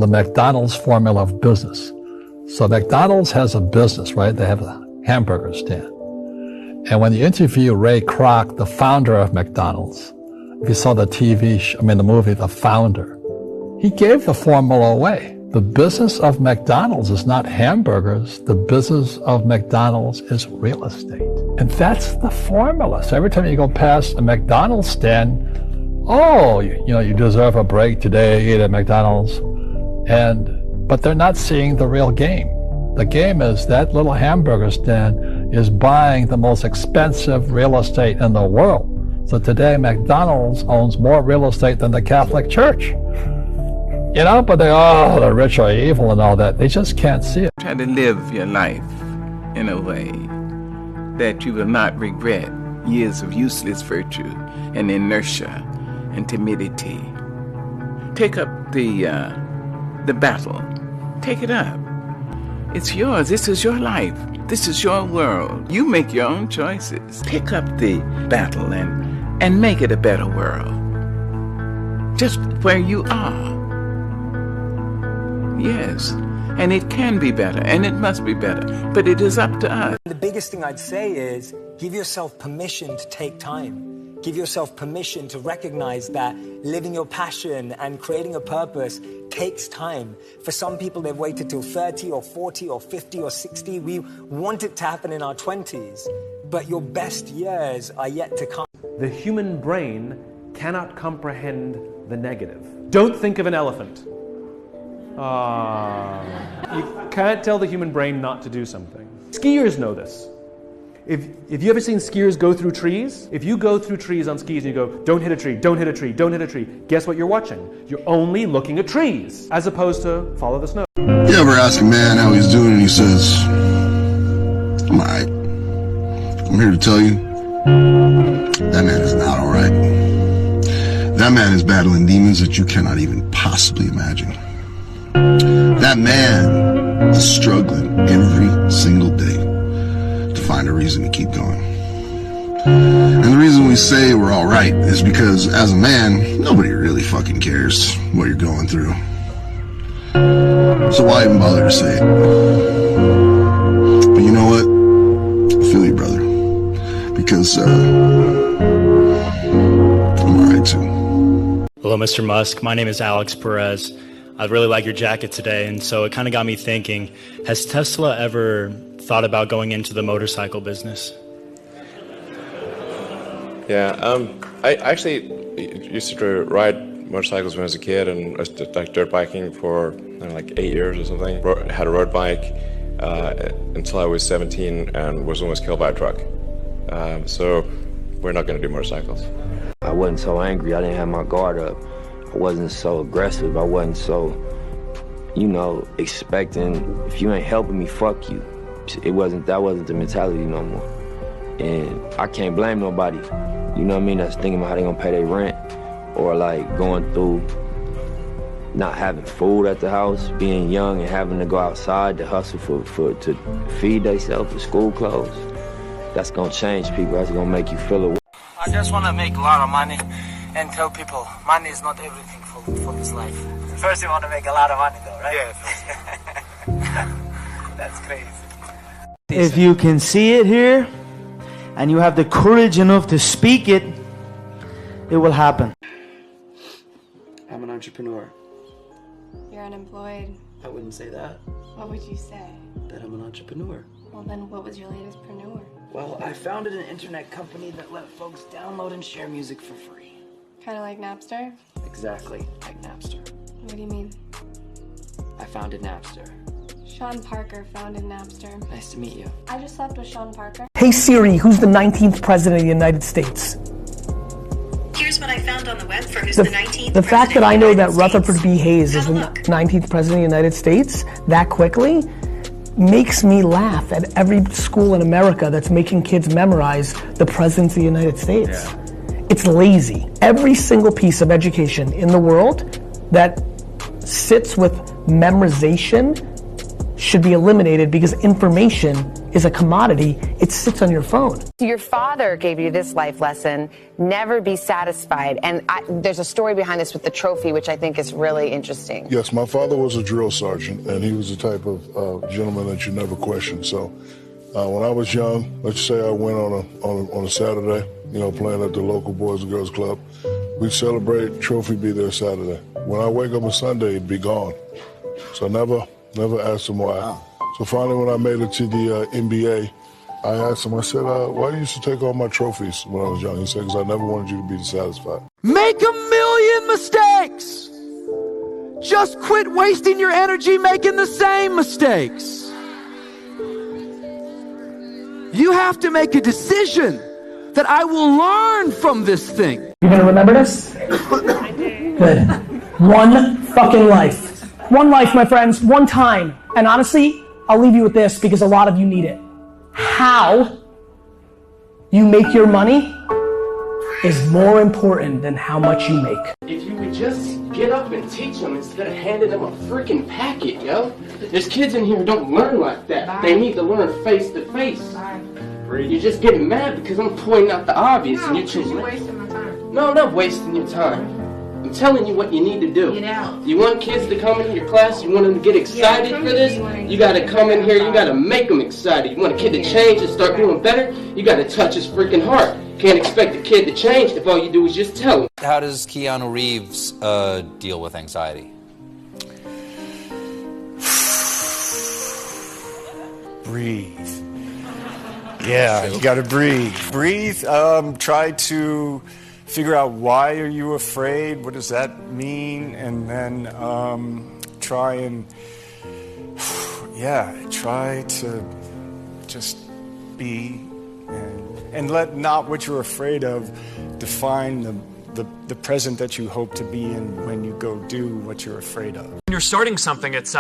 the McDonald's formula of business. So McDonald's has a business, right? They have a hamburger stand. And when you interview Ray Kroc, the founder of McDonald's, if you saw the the movie, The Founder, he gave the formula away. The business of McDonald's is not hamburgers. The business of McDonald's is real estate. And that's the formula. So every time you go past a McDonald's stand, oh, you deserve a break today, eat at McDonald's. But they're not seeing the real game. The game is that little hamburger stand is buying the most expensive real estate in the world. So today McDonald's owns more real estate than the Catholic Church. But the rich are evil and all that. They just can't see it. Try to live your life in a way that you will not regret years of useless virtue and inertia and timidity. Take up the battle. Take it up. It's yours. This is your life. This is your world. You make your own choices. Pick up the battle and make it a better world. Just where you are. Yes, and it can be better, and it must be better, but it is up to us. The biggest thing I'd say is give yourself permission to take time. Give yourself permission to recognize that living your passion and creating a purpose takes time. For some people, they've waited till 30 or 40 or 50 or 60. We want it to happen in our 20s, but your best years are yet to come. The human brain cannot comprehend the negative. Don't think of an elephant. You can't tell the human brain not to do something. Skiers know this. If you ever seen skiers go through trees, if you go through trees on skis and you go, don't hit a tree, don't hit a tree, don't hit a tree, guess what you're watching? You're only looking at trees, as opposed to follow the snow. You ever ask a man how he's doing and he says, I'm alright. I'm here to tell you, that man is not alright. That man is battling demons that you cannot even possibly imagine. That man is struggling every single day to find a reason to keep going. And the reason we say we're all right is because as a man, nobody really fucking cares what you're going through. So why even bother to say it? But you know what? I feel you, brother. Because I'm alright too. Hello, Mr. Musk. My name is Alex Perez. I really like your jacket today, and so it kind of got me thinking, has Tesla ever thought about going into the motorcycle business? Yeah, I actually used to ride motorcycles when I was a kid, and I was like dirt biking for like 8 years or something. Had a road bike until I was 17 and was almost killed by a truck. So we're not going to do motorcycles. I wasn't so angry. I didn't have my guard up. I wasn't so aggressive. I wasn't so, expecting, if you ain't helping me, fuck you. That wasn't the mentality no more. And I can't blame nobody, that's thinking about how they gonna pay their rent, or like going through not having food at the house, being young and having to go outside to hustle to feed themselves for school clothes. That's gonna change people. That's gonna make you feel it. I just want to make a lot of money and tell people money is not everything for this life. First you want to make a lot of money though, right? Yeah. That's crazy. If you can see it here and you have the courage enough to speak it, it will happen. I'm an entrepreneur. You're unemployed. I wouldn't say that. What would you say? That I'm an entrepreneur. Well then what was your latest preneur? Well, I founded an internet company that let folks download and share music for free. Kind of like Napster? Exactly, like Napster. What do you mean? I founded Napster. Sean Parker founded Napster. Nice to meet you. I just slept with Sean Parker. Hey Siri, who's the 19th president of the United States? Here's what I found on the web for who's the 19th The fact that I know that States. Rutherford B. Hayes is the 19th president of the United States that quickly makes me laugh at every school in America that's making kids memorize the presidents of the United States. Yeah. It's lazy. Every single piece of education in the world that sits with memorization should be eliminated because information is a commodity. It sits on your phone. Your father gave you this life lesson, never be satisfied. And there's a story behind this with the trophy, which I think is really interesting. Yes, my father was a drill sergeant, and he was the type of gentleman that you never question. So when I was young, let's say I went on a Saturday, playing at the local Boys and Girls Club, we'd celebrate, trophy be there Saturday. When I wake up on Sunday, it'd be gone. So I never asked him why. Wow. So finally, when I made it to the NBA, I asked him, I said, why do you used to take all my trophies when I was young? He said, because I never wanted you to be dissatisfied. Make 1,000,000 mistakes. Just quit wasting your energy making the same mistakes. You have to make a decision that I will learn from this thing. You're gonna remember this? I do. Good. One fucking life. One life, my friends, one time. And honestly, I'll leave you with this because a lot of you need it. How you make your money is more important than how much you make. If you would just get up and teach them instead of handing them a freaking packet, yo. There's kids in here who don't learn like that. Bye. They need to learn face to face. You're just getting mad because I'm pointing out the obvious and you're choosing. You're wasting my time. No, I'm not wasting your time. I'm telling you what you need to do. Get out. You want kids to come into your class, you want them to get excited for this, you got to come in here, you got to make them excited. You want a kid to change and start doing better, you got to touch his freaking heart. Can't expect a kid to change if all you do is just tell him. How does Keanu Reeves deal with anxiety? Breathe. Yeah, you got to breathe. Breathe. Try to figure out why are you afraid. What does that mean? And then try to just be and let not what you're afraid of define the present that you hope to be in when you go do what you're afraid of. When you're starting something, it's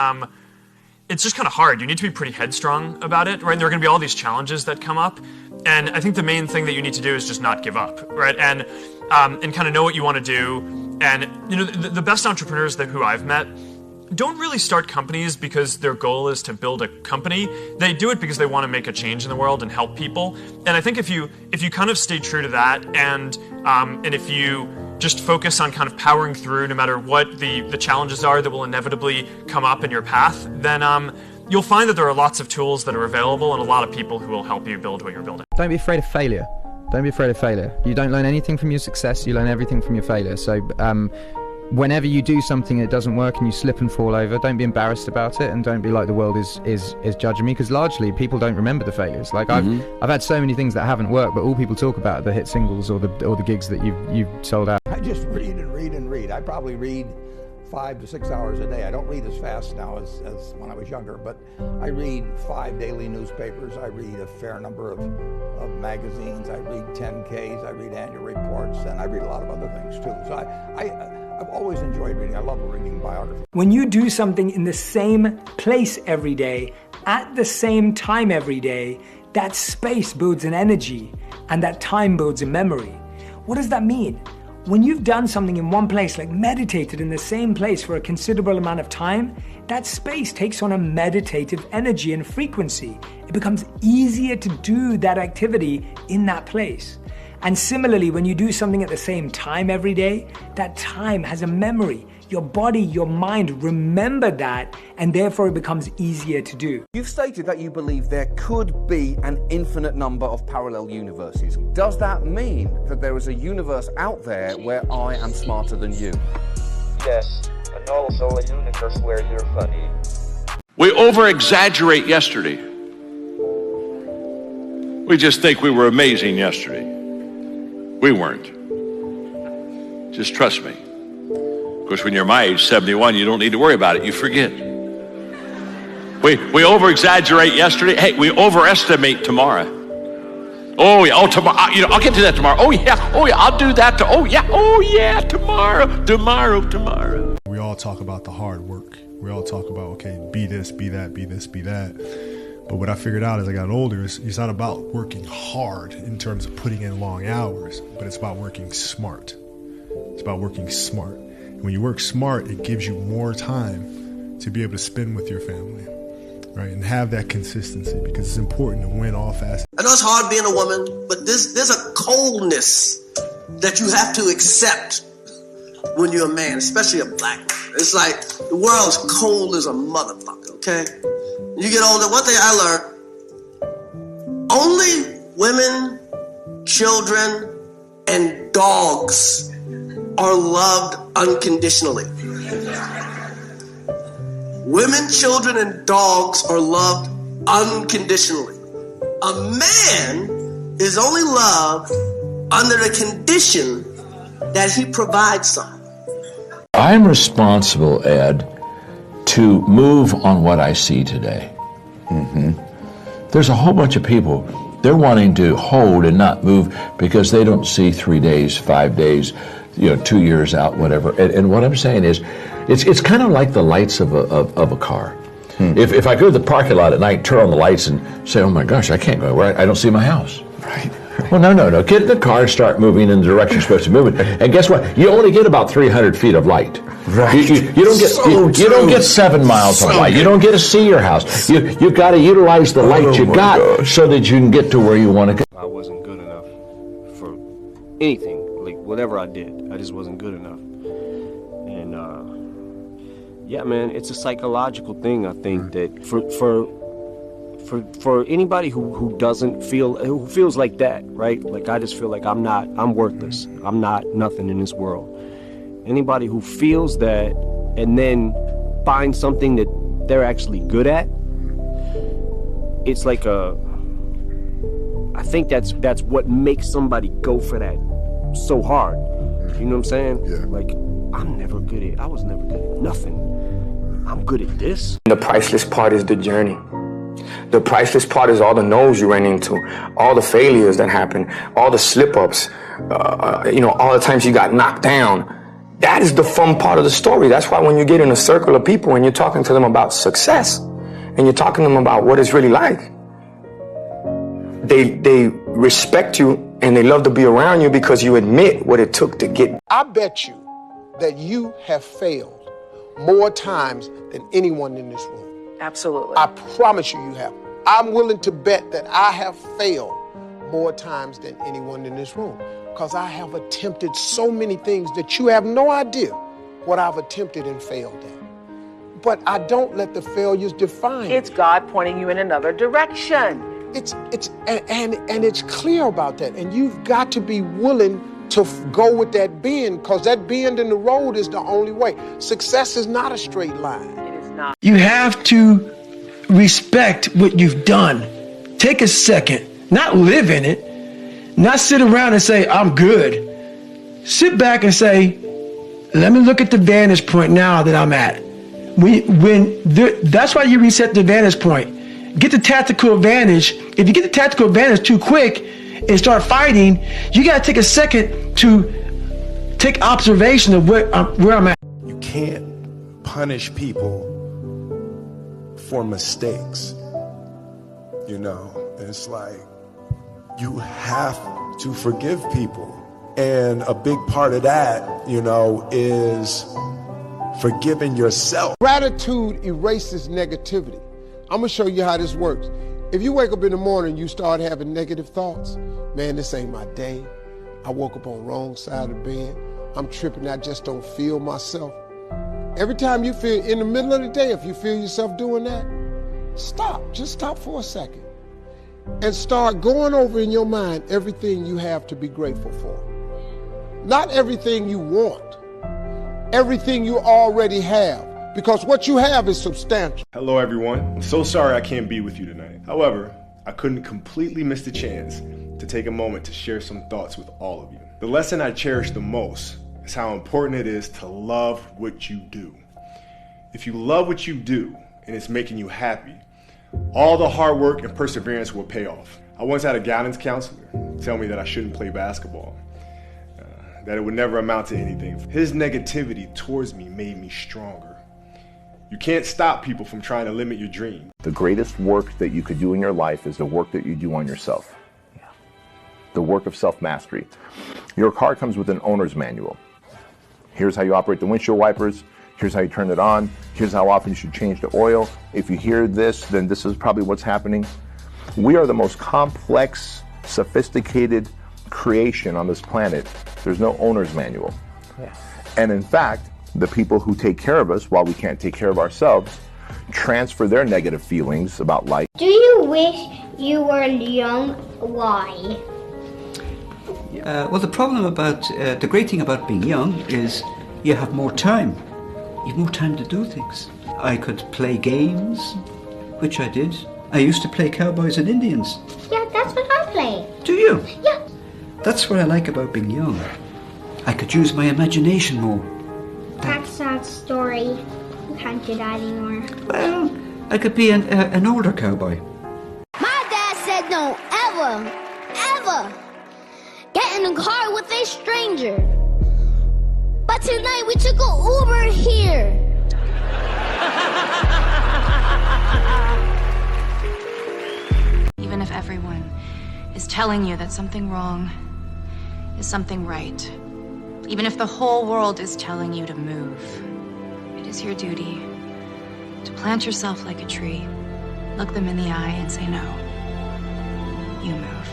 just kind of hard. You need to be pretty headstrong about it, right? There are going to be all these challenges that come up, and I think the main thing that you need to do is just not give up, right? And kind of know what you want to do. And the best entrepreneurs who I've met don't really start companies because their goal is to build a company. They do it because they want to make a change in the world and help people. And I think if you kind of stay true to that, and if you just focus on kind of powering through no matter what the challenges are that will inevitably come up in your path, then you'll find that there are lots of tools that are available and a lot of people who will help you build what you're building. Don't be afraid of failure. Don't be afraid of failure. You don't learn anything from your success, you learn everything from your failure. So whenever you do something that doesn't work and you slip and fall over, don't be embarrassed about it, and don't be like the world is judging me, because largely people don't remember the failures. Like I've had so many things that haven't worked, but all people talk about are the hit singles or the gigs that you've sold out. I just read and read and read. I probably read 5 to 6 hours a day. I don't read as fast now as when I was younger, but I read 5 daily newspapers. I read a fair number of magazines. I read 10Ks. I read annual reports, and I read a lot of other things too. So I've always enjoyed reading. I love reading biography. When you do something in the same place every day, at the same time every day, that space builds an energy, and that time builds a memory. What does that mean? When you've done something in one place, like meditated in the same place for a considerable amount of time, that space takes on a meditative energy and frequency. It becomes easier to do that activity in that place. And similarly, when you do something at the same time every day, that time has a memory. Your body, your mind remember that, and therefore it becomes easier to do. You've stated that you believe there could be an infinite number of parallel universes. Does that mean that there is a universe out there where I am smarter than you? Yes, and also a universe where you're funny. We over-exaggerate yesterday. We just think we were amazing yesterday. We weren't. Just trust me. Of course, when you're my age, 71, you don't need to worry about it. You forget. We over-exaggerate yesterday. Hey, we overestimate tomorrow. Oh, yeah. Oh, tomorrow. I'll get to that tomorrow. Oh, yeah. I'll do that. Tomorrow. We all talk about the hard work. We all talk about, okay, be this, be that, be this, be that. But what I figured out as I got older is it's not about working hard in terms of putting in long hours, but it's about working smart. It's about working smart. And when you work smart, it gives you more time to be able to spend with your family. right? And have that consistency, because it's important to win all facets. I know it's hard being a woman, but there's a coldness that you have to accept when you're a man, especially a black man. It's like the world's cold as a motherfucker, okay? You get older, one thing I learned, only women, children, and dogs are loved unconditionally. Women, children, and dogs are loved unconditionally. A man is only loved under the condition that he provides something. I'm responsible, Ed, to move on what I see today. There's a whole bunch of people, they're wanting to hold and not move because they don't see 3 days, 5 days, 2 years out, whatever. And what I'm saying is, it's kind of like the lights of a car. If I go to the parking lot at night, turn on the lights and say, oh my gosh, I can't go where I don't see my house. Right. Well, no. Get in the car and start moving in the direction you're supposed to move in. And guess what? You only get about 300 feet of light. Right. You don't get you don't get 7 miles of light. You don't get to see your house. You've got to utilize the light you got so that you can get to where you want to go. I wasn't good enough for anything, like whatever I did. I just wasn't good enough. And yeah, man, it's a psychological thing. I think that for anybody who feels like that, right? Like I just feel like I'm worthless. I'm not nothing in this world. Anybody who feels that and then finds something that they're actually good at, it's like I think that's what makes somebody go for that so hard. You know what I'm saying? Yeah. Like I was never good at nothing. I'm good at this. The priceless part is the journey. The priceless part is all the no's you ran into, all the failures that happen, all the slip-ups, all the times you got knocked down. That is the fun part of the story. That's why when you get in a circle of people and you're talking to them about success and you're talking to them about what it's really like, they respect you and they love to be around you because you admit what it took to get. I bet you that you have failed more times than anyone in this room. Absolutely. I promise you have. I'm willing to bet that I have failed more times than anyone in this room, because I have attempted so many things that you have no idea what I've attempted and failed at. But I don't let the failures define me. It's God pointing you in another direction. It's clear about that. And you've got to be willing to go with that bend, because that bend in the road is the only way. Success is not a straight line. It is not. You have to respect what you've done. Take a second, not live in it, not sit around and say, I'm good. Sit back and say, let me look at the vantage point now that I'm at. That's why you reset the vantage point. Get the tactical advantage. If you get the tactical advantage too quick and start fighting, you got to take a second to take observation of where I'm at. You can't punish people for mistakes. It's like you have to forgive people. And a big part of that, is forgiving yourself. Gratitude erases negativity. I'm gonna show you how this works. If you wake up in the morning, you start having negative thoughts. Man, this ain't my day. I woke up on the wrong side of the bed. I'm tripping, I just don't feel myself. Every time you feel, in the middle of the day, if you feel yourself doing that, stop. Just stop for a second. And start going over in your mind everything you have to be grateful for. Not everything you want. Everything you already have. Because what you have is substantial. Hello, everyone. I'm so sorry I can't be with you tonight. However, I couldn't completely miss the chance to take a moment to share some thoughts with all of you. The lesson I cherish the most is how important it is to love what you do. If you love what you do and it's making you happy, all the hard work and perseverance will pay off. I once had a guidance counselor tell me that I shouldn't play basketball, that it would never amount to anything. His negativity towards me made me stronger. You can't stop people from trying to limit your dream. The greatest work that you could do in your life is the work that you do on yourself. The work of self-mastery. Your car comes with an owner's manual. Here's how you operate the windshield wipers. Here's how you turn it on. Here's how often you should change the oil. If you hear this, then this is probably what's happening. We are the most complex, sophisticated creation on this planet. There's no owner's manual. Yeah. And in fact, the people who take care of us while we can't take care of ourselves transfer their negative feelings about life. Do you wish you were young? Why? Well, the problem about, the great thing about being young is you have more time. You have more time to do things. I could play games, which I did. I used to play cowboys and Indians. Yeah, that's what I play. Do you? Yeah. That's what I like about being young. I could use my imagination more. That's a sad story. You can't do that anymore. Well, I could be an older cowboy. My dad said don't ever get in a car with a stranger. But tonight we took an Uber here. Even if everyone is telling you that something wrong is something right, even if the whole world is telling you to move, it is your duty to plant yourself like a tree, look them in the eye and say no. You move.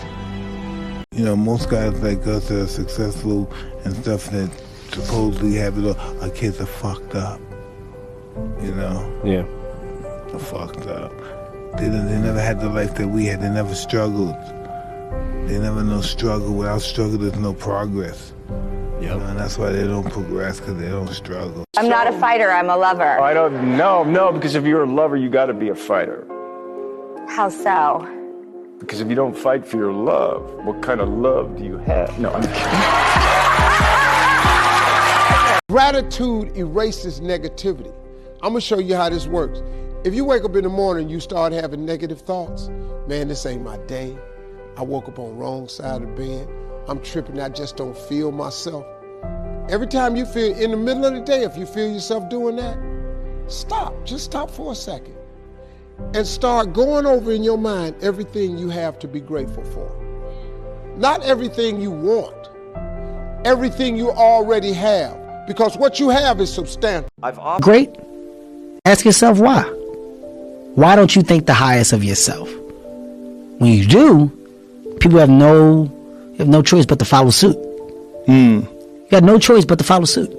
You know, most guys like us that are successful and stuff that supposedly have it all, our kids are fucked up. You know? Yeah. They're fucked up. They never had the life that we had. They never struggled. They never know struggle. Without struggle, there's no progress. Yep. You know, and that's why they don't progress, because they don't struggle. I'm not a fighter, I'm a lover. I don't know, no, because if you're a lover, you got to be a fighter. How so? Because if you don't fight for your love, what kind of love do you have? No, I'm kidding. Gratitude erases negativity. I'm gonna show you how this works. If you wake up in the morning and you start having negative thoughts, man, this ain't my day. I woke up on the wrong side of the bed. I'm tripping, I just don't feel myself. Every time you feel, in the middle of the day, if you feel yourself doing that, stop, just stop for a second. And start going over in your mind everything you have to be grateful for. Not everything you want, everything you already have. Because what you have is substantial. Great. Ask yourself why. Why don't you think the highest of yourself? When you do, people have no choice but to follow suit. You got no choice but to follow suit.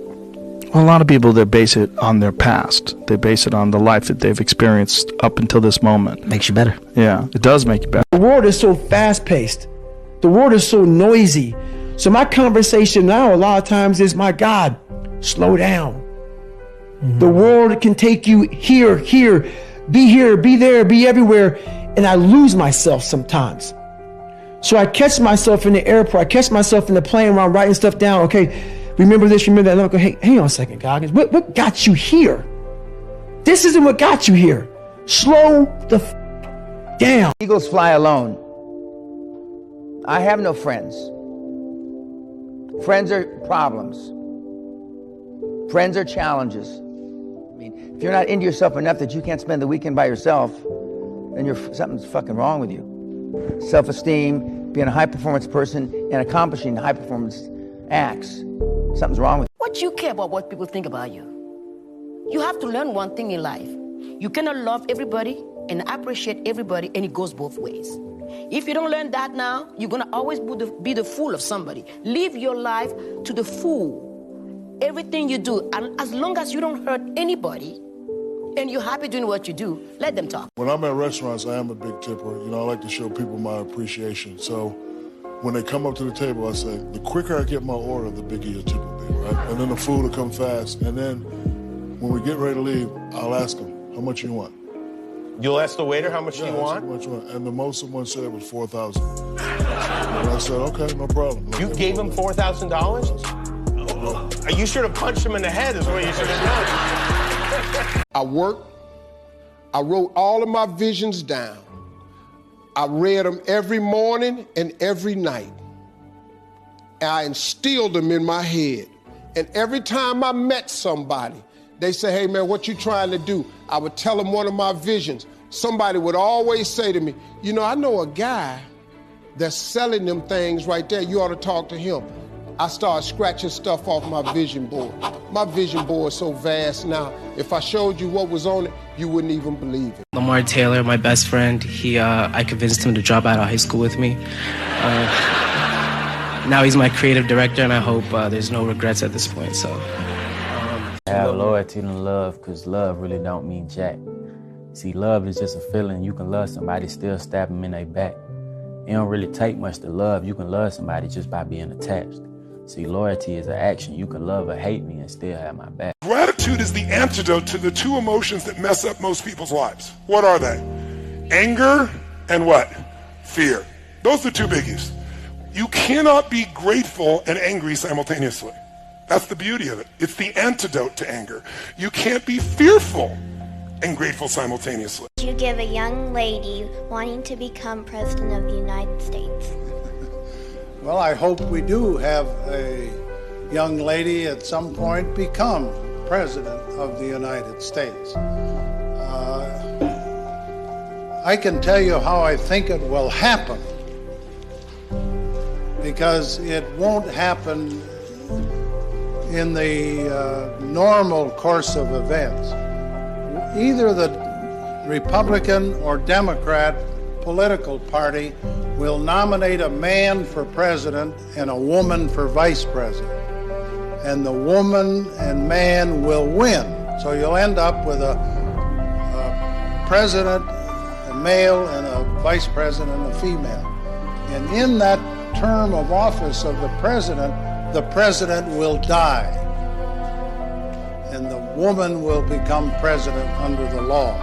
Well, a lot of people, they base it on their past. They base it on the life that they've experienced up until this moment. Makes you better. Yeah, it does make you better. The world is so fast-paced. The world is so noisy. So my conversation now a lot of times is, my God, slow down. The world can take you here, be there, be everywhere, and I lose myself sometimes. So I catch myself in the airport, I catch myself in the plane where I'm writing stuff down. Okay, remember this, remember that. And I go, hey, hang on a second, Goggins. What got you here? This isn't what got you here. Slow the down. Eagles fly alone. I have no friends. Friends are problems. Friends are challenges. I mean, if you're not into yourself enough that you can't spend the weekend by yourself, then something's fucking wrong with you. Self-esteem, being a high-performance person, and accomplishing high-performance acts. Something's wrong with you. What you care about what people think about you? You have to learn one thing in life. You cannot love everybody and appreciate everybody, and it goes both ways. If you don't learn that now, you're gonna always be the fool of somebody. Live your life to the full. Everything you do, and as long as you don't hurt anybody, and you're happy doing what you do, let them talk. When I'm at restaurants, I am a big tipper. You know, I like to show people my appreciation. So when they come up to the table, I say, the quicker I get my order, the bigger your tip will be, right? And then the food will come fast. And then when we get ready to leave, I'll ask them, how much you want? You'll ask the waiter how much you want? How much you want? And the most someone said was $4,000. And I said, okay, no problem. You gave him $4,000? You should have punched him in the head is what you should have done. I worked. I wrote all of my visions down. I read them every morning and every night. And I instilled them in my head. And every time I met somebody, they say, hey man, what you trying to do? I would tell them one of my visions. Somebody would always say to me, you know, I know a guy that's selling them things right there. You ought to talk to him. I started scratching stuff off my vision board. My vision board is so vast now, if I showed you what was on it, you wouldn't even believe it. Lamar Taylor, my best friend, I convinced him to drop out of high school with me. Now he's my creative director, and I hope there's no regrets at this point. So, have loyalty and love, because love really don't mean jack. See, love is just a feeling. You can love somebody, still stab them in their back. It don't really take much to love. You can love somebody just by being attached. See, loyalty is an action. You can love or hate me and still have my back. Gratitude is the antidote to the two emotions that mess up most people's lives. What are they? Anger and what? Fear. Those are the two biggies. You cannot be grateful and angry simultaneously. That's the beauty of it. It's the antidote to anger. You can't be fearful and grateful simultaneously. You give a young lady wanting to become President of the United States. Well, I hope we do have a young lady at some point become President of the United States. I can tell you how I think it will happen, because it won't happen in the normal course of events. Either the Republican or Democrat political party will nominate a man for president and a woman for vice president. And the woman and man will win. So you'll end up with a president, a male, and a vice president, a female. And in that term of office of the president will die. And the woman will become president under the law.